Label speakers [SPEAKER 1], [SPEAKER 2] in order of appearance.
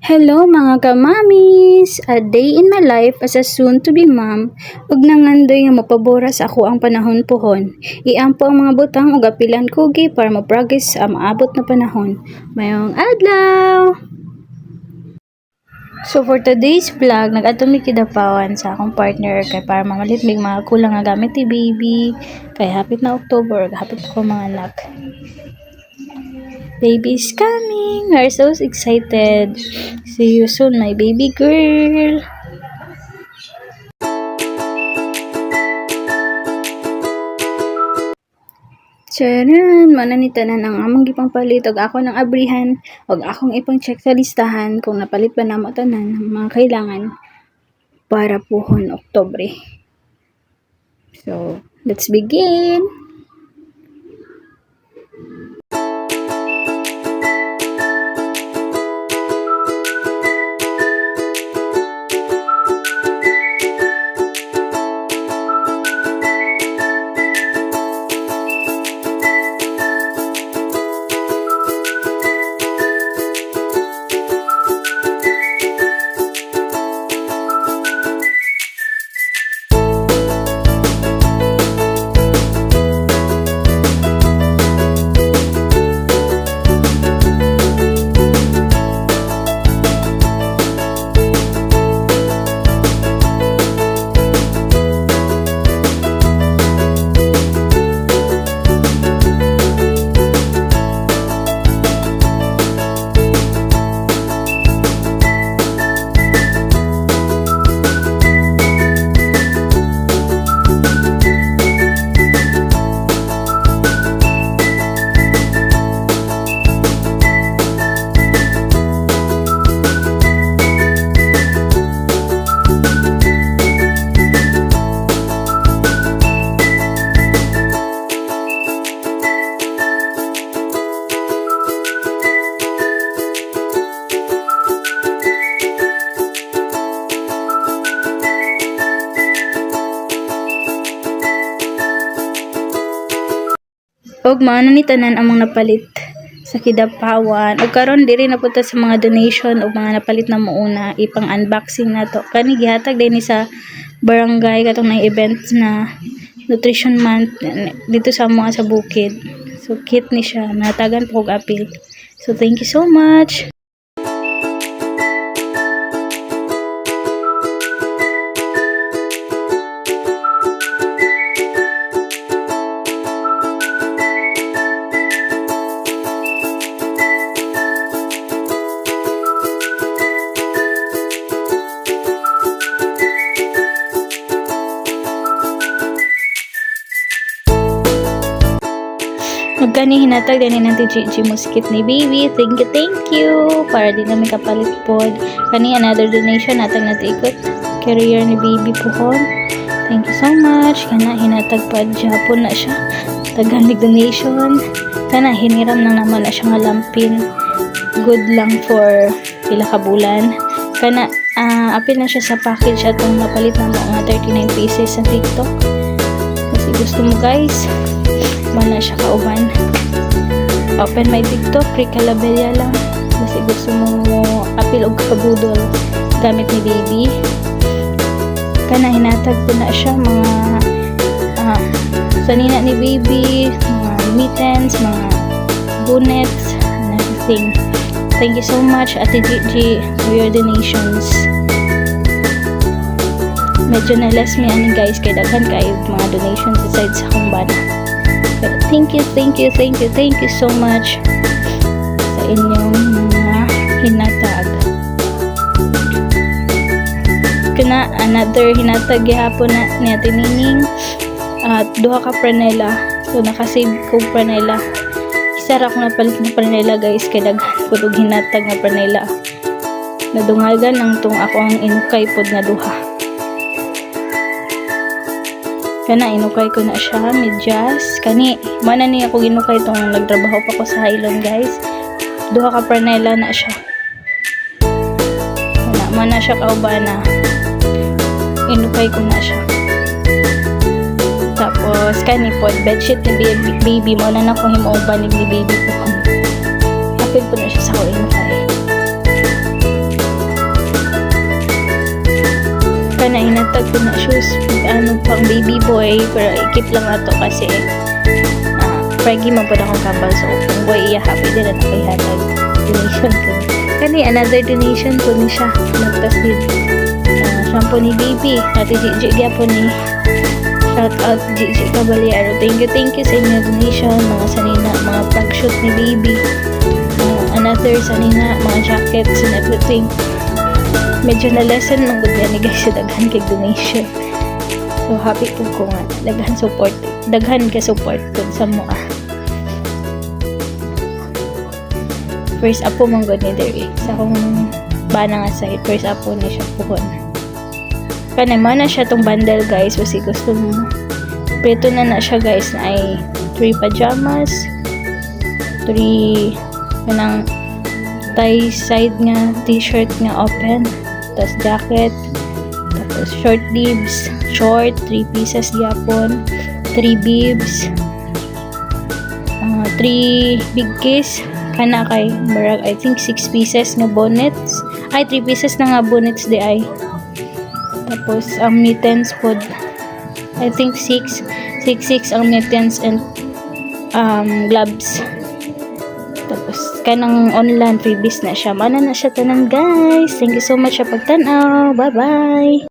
[SPEAKER 1] Hello mga kamamis! A day in my life as a soon-to-be mom, ug nangandoy nga mapabora sa ako ang panahon pohon. Iampo ang mga butang ug apilan kugi para ma-progress sa maabot na panahon. Mayong adlaw! So for today's vlog, nag-ato mi kidapawan sa akong partner kay para mamalit mig mga kulang nga gamit ni baby. Kay hapit na October, hapit ako mga anak. Baby is coming! We're so excited! See you soon, my baby girl! Charan! Mananitanan ang among gipang palit ug ako ng abrihan ug akong ipang check sa listahan kung napalit ba namo tanan ang mga kailangan para puhon Oktobre. So, let's begin! Og maano ni tanan among napalit sa kidapawan ug karon diri na punta sa mga donation ug mga napalit na muuna ipang unboxing nato kani gihatag dinhi sa barangay katong na event na nutrition month dito sa mga sa bukid. So cute ni siya, natagan po og apil. So thank you so much. Magkani hinatag din natin Gigi Muskit ni baby. Thank you. Para din namin kapalit pod. Kani another donation natag natin ikot. Career ni baby pohon. Thank you so much. Kana hinatag pa Japon na siya. Taganig donation. Kana hiniram na naman na siya nga lampin. Good lang for pila ka bulan. Kana apil na siya sa package atong napalit na mo nga 39 pieces sa TikTok. Kasi gusto mo guys, mana siya kauban. Open my TikTok, Rika Labella lang. Kasi gusto mo apil og kabudol gamit ni baby. Kana hinatag po na siya mga sanina ni baby, mga mittens, mga bonnets, and everything. Thank you so much Ate Gigi for your donations. Medyo na-less me ani guys kay daghan kayo mga donations aside sa akong bana. But thank you so much sa inyong mga hinatag. Kana another hinatag gihapon na ni Ate Nining at duha ka pranela. So nakasave ko pranela. Isa ra ko napalit na pranela guys kay daghan ko og hinatag nga pranela. Nadungagan ang tong ako ang inukay pod nga duha. Kana inukay ko na siya, medyas. Kani, mana niya ako ginukay itong nagtrabaho pa ko sa Highland guys. Duha ka pranela na siya. Kana, mana siya kaubana. Inukay ko na siya. Tapos, kani po, bedsheet ni baby mo na ko himuuban ni baby po. Apil po na siya sa ko inukay. matag ko na shoes ano pang baby boy pero i-keep lang na to kasi fraggy man po na akong kambal so kung boy iya happy din na nakaihatag donation ko kani another donation ko ni siya nagtas din shampoo ni baby ate Gigi gyapon ni shout out Gigi Caballero thank you sa inyo donation mga sanina mga pag shoot ni baby another sanina mga jackets and everything medyo na lesson ng good ni guys sa daghan kay donation so happy po ko nga daghan ka support kun sa mo first apo mong good ni dere sa akong bana nga side first apo ni siya puhon kanay mo na siya tong bundle guys kasi gusto mo preto na siya guys na ay 3 pajamas 3 kanang tie side nga t-shirt nga open tapos jacket tapos short sleeves short 3 pieces gyapon 3 bibs 3 big case kana kay murag I think 6 pieces nga bonnets ay 3 pieces na nga bonnets di ay tapos ang mittens pod I think 6 ang mittens and gloves tapos kanang online freebies na siya mana na siya tanan guys thank you so much sa pagtanaw bye bye